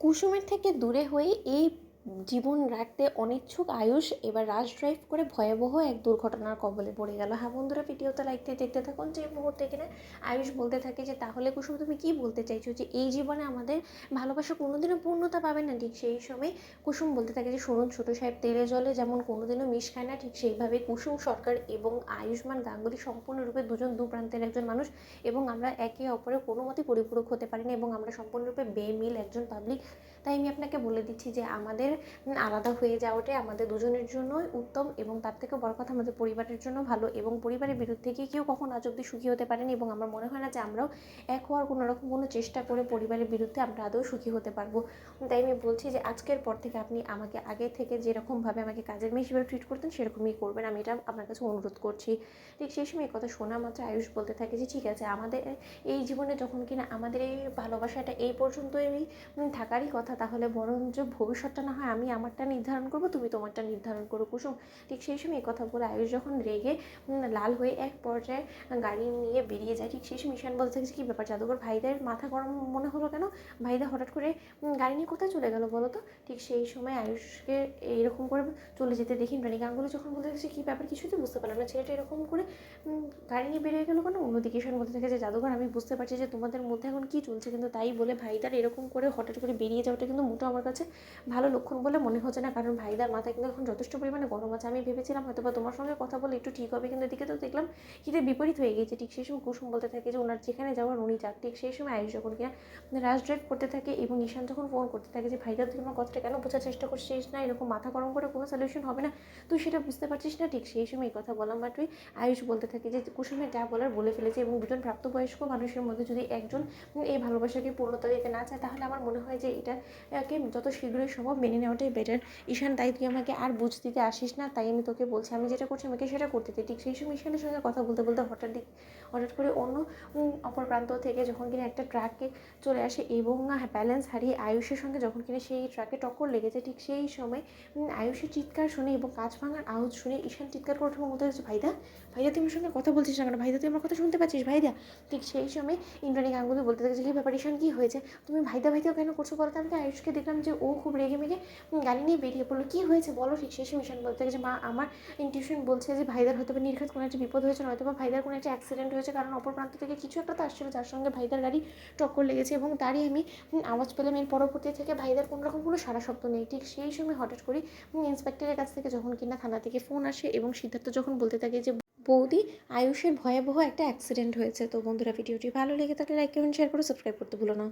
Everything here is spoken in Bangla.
কুসুমের থেকে দূরে হয়ে এই জীবন রাখতে অনিচ্ছুক আয়ুষ এবার রাশ ড্রাইভ করে ভয়াবহ এক দুর্ঘটনার কবলে পড়ে গেল। হ্যাঁ বন্ধুরা, ভিডিওতে লাইক দিয়ে দেখতে থাকুন। যে মুহূর্তে কিনা আয়ুষ বলতে থাকে যে তাহলে কুসুম তুমি কি বলতে চাইছো যে এই জীবনে আমাদের ভালোবাসা কোনোদিনও পূর্ণতা পাবে না। ঠিক সেই সময় কুসুম বলতে থাকে যে শুনুন ছোটো সাহেব, তেলে জলে যেমন কোনোদিনও মিশ খায় না, ঠিক সেইভাবে কুসুম সরকার এবং আয়ুষ্মান গাঙ্গুলি সম্পূর্ণরূপে দুজন দু প্রান্তের একজন মানুষ, এবং আমরা একে অপরের কোনো মতে পরিপূরক হতে পারি না, এবং আমরা সম্পূর্ণরূপে বেমিল একজন পাবলিক। তাই আমি আপনাকে বলে দিচ্ছি যে আমাদের আলাদা হয়ে যাওয়াটাই আমাদের দুজনের জন্যই উত্তম, এবং তার থেকে বড় কথা আমাদের পরিবারের জন্য ভালো, এবং পরিবারের বিরুদ্ধে গিয়ে কেউ কখনো আজ অব্দি সুখী হতে পারেনি, এবং আমার মনে হয় না যে আমরাও এক হওয়ার কোনো রকম কোনো চেষ্টা করে পরিবারের বিরুদ্ধে আমরা আদৌ সুখী হতে পারবো। তাই আমি বলছি যে আজকের পর থেকে আপনি আমাকে আগে থেকে যেরকমভাবে আমাকে কাজের মেয়ে হিসেবে ট্রিট করতেন সেরকমই করবেন, আমি এটা আপনার কাছে অনুরোধ করছি। ঠিক সেই সময় এই কথা শোনা মাত্র আয়ুষ বলতে থাকে যে ঠিক আছে, আমাদের এই জীবনে যখন কিনা আমাদের এই ভালোবাসাটা এই পর্যন্তই থাকারই কথা, তাহলে বরঞ্চ ভবিষ্যৎটা না হয় আমি আমারটা নির্ধারণ করবো, তুমি তোমারটা নির্ধারণ করো কুসুম। ঠিক সেই সময় এই কথা বলে আয়ুষ যখন রেগে লাল হয়ে এক পর্যায়ে গাড়ি নিয়ে বেরিয়ে যায়। ঠিক সেই সময় ঈশান বলতে থাকছে, কী ব্যাপার জাদুঘর, ভাইদের মাথা গরম মনে হলো কেন? ভাইদা হঠাৎ করে গাড়ি নিয়ে কোথায় চলে গেল বলো তো? ঠিক সেই সময় আয়ুষকে এইরকম করে চলে যেতে দেখি ইন্দ্রাণী গাঙ্গুলি যখন বলতে থাকছে কী ব্যাপার, কিছুতেই বুঝতে পারলাম না, ছেলেটা এরকম করে গাড়ি নিয়ে বেরিয়ে গেলো কেন? অন্যদিকে ঈশান বলতে থাকে যে জাদুঘর, আমি বুঝতে পারছি যে তোমাদের মধ্যে এখন কী চলছে, কিন্তু তাই বলে ভাইদার এরকম করে হঠাৎ করে বেরিয়ে যাওয়াটা কিন্তু মোটেও আমার কাছে ভালো লক্ষণ বলে মনে হচ্ছে না, কারণ ভাইদার মাথায় কিন্তু এখন যথেষ্ট পরিমাণে গরম আছে। আমি ভেবেছিলাম হয়তো বা তোমার সঙ্গে কথা বলে একটু ঠিক হবে, কিন্তু এদিকে তো দেখলাম হিতে বিপরীত হয়ে গেছে। ঠিক সেই সময় কুসুম বলতে থাকে যে ওনার যেখানে যাওয়ার উনি যাক। ঠিক সেই সময় আয়ুষ যখন কিনা রাশ ড্রাইভ করতে থাকে এবং ঈশান যখন ফোন করতে থাকে যে ভাইদা তুই আমার কথাটা কেন বোঝার চেষ্টা করছিস না, এরকম মাথা গরম করে কোনো সলিউশন হবে না, তুই সেটা বুঝতে পারছিস না। ঠিক সেই সময় এই কথা বলা মাত্রই আয়ুষ বলতে থাকে যে কুসুমের যা বলার বলে ফেলেছে, এবং দুজন প্রাপ্তবয়স্ক মানুষের মধ্যে যদি একজন এই ভালোবাসাকে পূর্ণতা দিতে না চায়, তাহলে আমার মনে হয় যে এটাকে যত শীঘ্রই সম্ভব মেনে নেওয়াটাই বেটার। ঈশান, তাই তুই আমাকে আর বুঝ দিতে আসিস না, তাই আমি তোকে বলছি আমি যেটা করছি আমাকে সেটা করতে দে। ঠিক সেই সময় ঈশানের সঙ্গে কথা বলতে বলতে হঠাৎ করে অন্য অপর প্রান্ত থেকে যখন কিনা একটা ট্রাকে চলে আসে, এবং ব্যালেন্স হারিয়ে আয়ুষের সঙ্গে যখন কিনা সেই ট্রাকে টক্কর লেগেছে, ঠিক সেই সময় আয়ুষের চিৎকার শুনে এবং কাঁচ ভাঙার আওয়াজ শুনে ঈশান চিৎকার করে ওঠে বলতে হচ্ছে ভাইদা, ভাইদা তুই আমার সঙ্গে কথা বলছিস না কেন? ভাইদা তুই আমার কথা শুনতে পাচ্ছিস ভাইদা? ঠিক সেই সময় ইন্দ্রাণী গাঙ্গুলি বলতে থাকে যে কী ব্যাপার ঈশান, কী হয়েছে? তুমি ভাইদা ভাইদাও কেন করছো বলতে? আমি আয়ুষকে দেখলাম যে ও খুব রেগে মেগে গাড়ি নিয়ে বেরিয়ে পড়লো, কী হয়েছে বলো? ঠিক সেই সময় ঈশান বলতে থাকে যে মা, আমার ইনটিউশন বলছে যে ভাইদার হয়তো বা নির্ঘাত কোনো একটা বিপদ হয়েছে, নয়তো বা ভাইদার কোনো একটা অ্যাক্সিডেন্ট হয়েছে, কারণ অপর প্রান্ত থেকে কিছু একটা তো আসছিল যার সঙ্গে ভাইদার গাড়ি টক্কর লেগেছে, এবং তারই আমি আওয়াজ পেলাম। এর পরবর্তী থেকে ভাইদার কোনো রকম কোনো সারা শব্দ নেই। ঠিক সেই সময় হঠাৎ করে ইন্সপেক্টরের কাছ থেকে যখন কিনা থানা থেকে ফোন আসে, এবং সিদ্ধার্থ যখন বলতে থাকে যে বৌদি, আয়ুষের ভয়াবহ একটা অ্যাক্সিডেন্ট হয়েছে। তো বন্ধুরা, ভিডিওটি ভালো লেগে থাকলে লাইক কমেন্ট শেয়ার করে সাবস্ক্রাইব করতে ভুলো না।